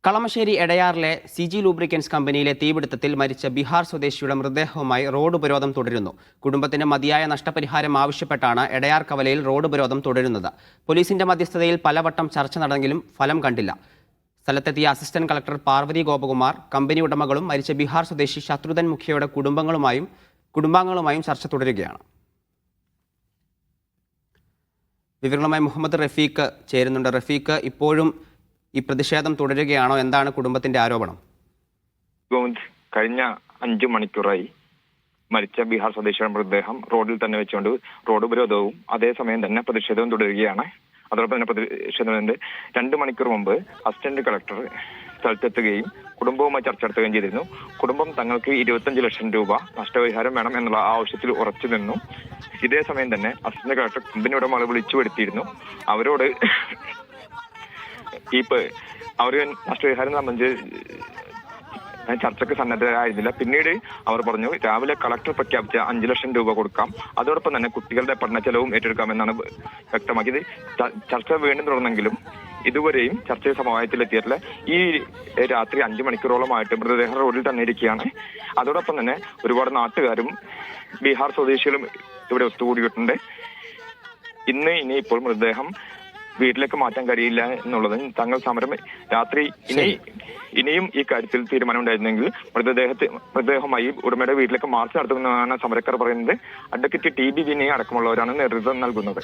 Kalamassery എടയാറിലെ Siji lubricants കമ്പനിയിലെ തീപിടുത്തത്തിൽ മരിച്ച ബീഹാർ സ്വദേശിയുടെ മൃതദേഹവുമായി റോഡ് ഉപരോധം തുടരുന്നു. കുടുംബത്തിന് മതിയായ നഷ്ടപരിഹാരം ആവശ്യപ്പെട്ടാണ് എടയാർ കവലയിൽ റോഡ് ഉപരോധം തുടരുന്നത്. പോലീസിന്റെ മധ്യസ്ഥതയിൽ പലവട്ടം ചർച്ച നടന്നെങ്കിലും ഫലം കണ്ടില്ല. സ്ഥലത്തെത്തിയ assistant collector Parvathy Gopakumar company ഉടമകളും മരിച്ച ബീഹാർ സ്വദേശി ശത്രുഘ്നൻ മുഖ്യയുടെ കുടുംബാംഗങ്ങളുമായും ചർച്ച തുടരുകയാണ്. വിവരങ്ങളുമായി മുഹമ്മദ് റഫീഖ് ചേരുന്നുണ്ട്. റഫീഖ്, ഇപ്പോഴും ഈ പ്രതിഷേധം തുടരുകയാണോ? എന്താണ് കുടുംബത്തിന്റെ ആരോപണം? കഴിഞ്ഞ 5 മണിക്കൂറായി മരിച്ച ബീഹാർ സ്വദേശിയുടെ മൃതദേഹം റോഡിൽ തന്നെ വെച്ചുകൊണ്ട് റോഡ് ഉപരോധവും അതേസമയം തന്നെ പ്രതിഷേധവും തുടരുകയാണ്. അതോടൊപ്പം തന്നെ പ്രതിഷേധത്തിന്റെ 2 മണിക്കൂർ മുമ്പ് അസിസ്റ്റന്റ് കളക്ടർ സ്ഥലത്തെത്തുകയും കുടുംബവുമായി ചർച്ച നടത്തുകയും ചെയ്തിരുന്നു. കുടുംബം തങ്ങൾക്ക് 25 ലക്ഷം രൂപ നഷ്ടപരിഹാരം വേണം എന്നുള്ള ആവശ്യത്തിൽ ഉറച്ചു നിന്നു. ഇതേ സമയം തന്നെ അസിസ്റ്റന്റ് കളക്ടർ കമ്പനി ഉടമകളെ വിളിച്ചു വരുത്തിയിരുന്നു. അവരോട് അവർ നഷ്ടപരിഹാരം സംബന്ധിച്ച് ചർച്ചയ്ക്ക് സന്നദ്ധരായിരുന്നില്ല. പിന്നീട് അവർ പറഞ്ഞു, രാവിലെ കളക്ടർ പ്രഖ്യാപിച്ച 5 ലക്ഷം രൂപ കൊടുക്കാം, അതോടൊപ്പം തന്നെ കുട്ടികളുടെ പഠന ചെലവും ഏറ്റെടുക്കാമെന്നാണ് വ്യക്തമാക്കിയത്. ചർച്ച വീണ്ടും തുടർന്നെങ്കിലും ഇതുവരെയും ചർച്ചയിൽ സമവായത്തിലെത്തിയിട്ടില്ല. ഈ രാത്രി 5 മണിക്കൂറോളമായിട്ട് മൃതദേഹം റോഡിൽ തന്നെ ഇരിക്കുകയാണ്. അതോടൊപ്പം തന്നെ ഒരുപാട് നാട്ടുകാരും ബീഹാർ സ്വദേശികളും ഇവിടെ ഒത്തുകൂടിയിട്ടുണ്ട്. ഇനിയിപ്പോൾ മൃതദേഹം വീട്ടിലേക്ക് മാറ്റാൻ കഴിയില്ല എന്നുള്ളതും തങ്ങൾ സമരം രാത്രി ഇനിയും ഈ കാര്യത്തിൽ തീരുമാനമുണ്ടായിരുന്നെങ്കിൽ മൃതദേഹമായി ഉടമയുടെ വീട്ടിലേക്ക് മാർച്ച് നടത്തുമെന്നാണ് സമരക്കാർ പറയുന്നത്. അഡ്വക്കേറ്റ് TB വിനയ അടക്കമുള്ളവരാണ് നേതൃത്വം നൽകുന്നത്.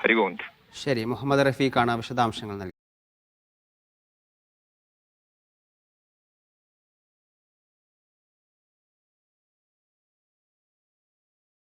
ഹരിഗോവിന്ദ്. ശരി, മുഹമ്മദ് റഫീഖാണ് വിശദാംശങ്ങൾ നൽകിയത്.